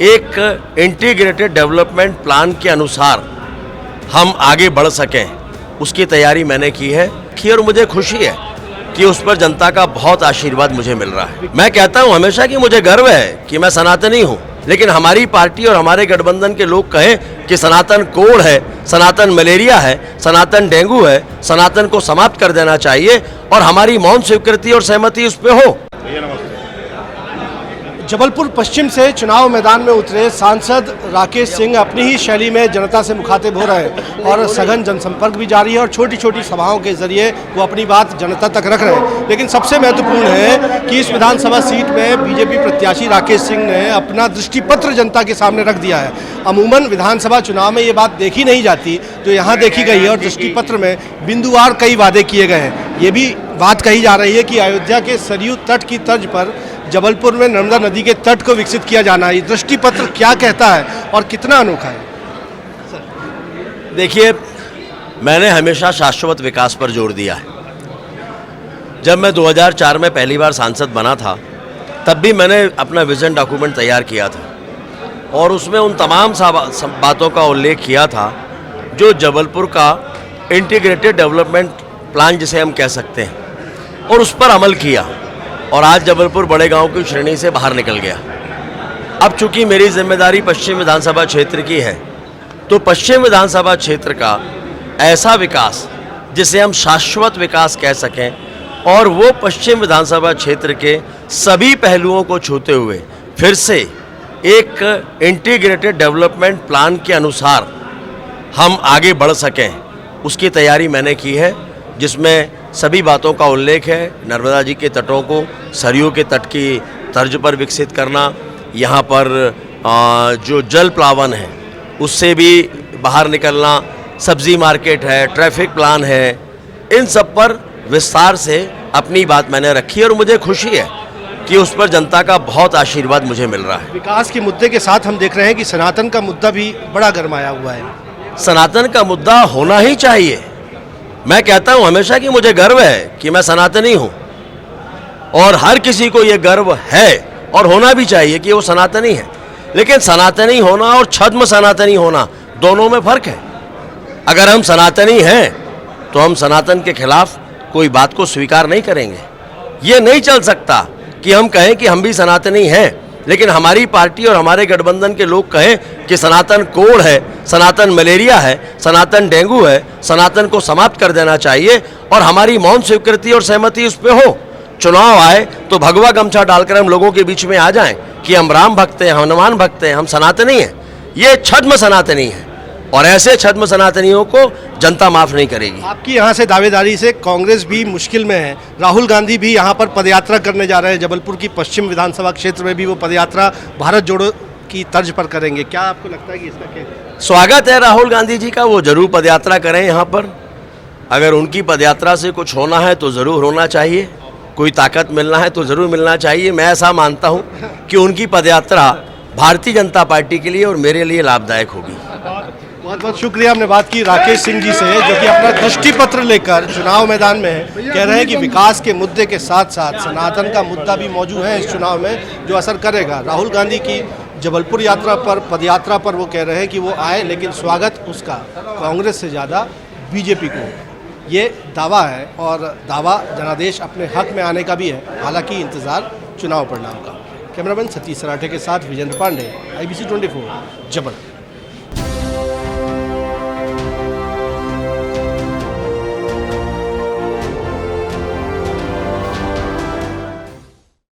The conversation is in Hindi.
एक इंटीग्रेटेड डेवलपमेंट प्लान के अनुसार हम आगे बढ़ सकें, उसकी तैयारी मैंने की है और मुझे खुशी है कि उस पर जनता का बहुत आशीर्वाद मुझे मिल रहा है। मैं कहता हूं हमेशा कि मुझे गर्व है कि मैं सनातनी हूं, लेकिन हमारी पार्टी और हमारे गठबंधन के लोग कहें कि सनातन कोढ़ है, सनातन मलेरिया है, सनातन डेंगू है, सनातन को समाप्त कर देना चाहिए और हमारी मौन स्वीकृति और सहमति उस पर हो। जबलपुर पश्चिम से चुनाव मैदान में उतरे सांसद राकेश सिंह अपनी ही शैली में जनता से मुखातिब हो रहे हैं और सघन जनसंपर्क भी जारी है और छोटी छोटी सभाओं के जरिए वो अपनी बात जनता तक रख रहे हैं। लेकिन सबसे महत्वपूर्ण है कि इस विधानसभा सीट में बीजेपी प्रत्याशी राकेश सिंह ने अपना दृष्टिपत्र जनता के सामने रख दिया है। अमूमन विधानसभा चुनाव में ये बात देखी नहीं जाती जो यहाँ देखी गई है और दृष्टिपत्र में बिंदुवार कई वादे किए गए हैं। ये भी बात कही जा रही है कि अयोध्या के सरयू तट की तर्ज पर जबलपुर में नर्मदा नदी के तट को विकसित किया जाना है। ये दृष्टिपत्र क्या कहता है और कितना अनोखा है? देखिए, मैंने हमेशा शाश्वत विकास पर जोर दिया है। जब मैं 2004 में पहली बार सांसद बना था, तब भी मैंने अपना विजन डॉक्यूमेंट तैयार किया था और उसमें उन तमाम बातों का उल्लेख किया था जो जबलपुर का इंटीग्रेटेड डेवलपमेंट प्लान जिसे हम कह सकते हैं, और उस पर अमल किया और आज जबलपुर बड़े गांव की श्रेणी से बाहर निकल गया। अब चूंकि मेरी जिम्मेदारी पश्चिम विधानसभा क्षेत्र की है, तो पश्चिम विधानसभा क्षेत्र का ऐसा विकास जिसे हम शाश्वत विकास कह सकें और वो पश्चिम विधानसभा क्षेत्र के सभी पहलुओं को छूते हुए फिर से एक इंटीग्रेटेड डेवलपमेंट प्लान के अनुसार हम आगे बढ़ सकें, उसकी तैयारी मैंने की है, जिसमें सभी बातों का उल्लेख है। नर्मदा जी के तटों को सरयू के तट की तर्ज पर विकसित करना, यहाँ पर जो जल प्लावन है उससे भी बाहर निकलना, सब्जी मार्केट है, ट्रैफिक प्लान है, इन सब पर विस्तार से अपनी बात मैंने रखी और मुझे खुशी है कि उस पर जनता का बहुत आशीर्वाद मुझे मिल रहा है। विकास के मुद्दे के साथ हम देख रहे हैं कि सनातन का मुद्दा भी बड़ा गरमाया हुआ है। सनातन का मुद्दा होना ही चाहिए। मैं कहता हूं हमेशा कि मुझे गर्व है कि मैं सनातनी हूं और हर किसी को यह गर्व है और होना भी चाहिए कि वो सनातनी है। लेकिन सनातनी होना और छद्म सनातनी होना दोनों में फर्क है। अगर हम सनातनी हैं तो हम सनातन के खिलाफ कोई बात को स्वीकार नहीं करेंगे। ये नहीं चल सकता कि हम कहें कि हम भी सनातनी हैं, लेकिन हमारी पार्टी और हमारे गठबंधन के लोग कहें कि सनातन कोढ़ है, सनातन मलेरिया है, सनातन डेंगू है, सनातन को समाप्त कर देना चाहिए और हमारी मौन स्वीकृति और सहमति उस पर हो। चुनाव आए तो भगवा गमछा डालकर हम लोगों के बीच में आ जाएं कि हम राम भक्त हैं, हनुमान भक्त हैं, हम सनातनी हैं। ये छद्म सनातनी है और ऐसे छद्म सनातनियों को जनता माफ नहीं करेगी। आपकी यहाँ से दावेदारी से कांग्रेस भी मुश्किल में है। राहुल गांधी भी यहाँ पर पदयात्रा करने जा रहे हैं। जबलपुर की पश्चिम विधानसभा क्षेत्र में भी वो पदयात्रा भारत जोड़ो की तर्ज पर करेंगे। क्या आपको लगता है कि इसका क्या स्वागत है राहुल गांधी जी का? वो जरूर पदयात्रा करें यहाँ पर। अगर उनकी पदयात्रा से कुछ होना है तो ज़रूर होना चाहिए, कोई ताकत मिलना है तो ज़रूर मिलना चाहिए। मैं ऐसा मानता हूँ कि उनकी पदयात्रा भारतीय जनता पार्टी के लिए और मेरे लिए लाभदायक होगी। बहुत बहुत शुक्रिया। हमने बात की राकेश सिंह जी से जो कि अपना दृष्टिपत्र लेकर चुनाव मैदान में है। कह रहे हैं कि विकास के मुद्दे के साथ साथ सनातन का मुद्दा भी मौजूद है इस चुनाव में जो असर करेगा। राहुल गांधी की जबलपुर यात्रा पर, पदयात्रा पर वो कह रहे हैं कि वो आए, लेकिन स्वागत उसका कांग्रेस से ज़्यादा बीजेपी को। ये दावा है और दावा जनादेश अपने हक में आने का भी है। हालांकि इंतज़ार चुनाव परिणाम का। कैमरामैन सतीश सराठे के साथ विजेंद्र पांडे, IBC 24 जबलपुर।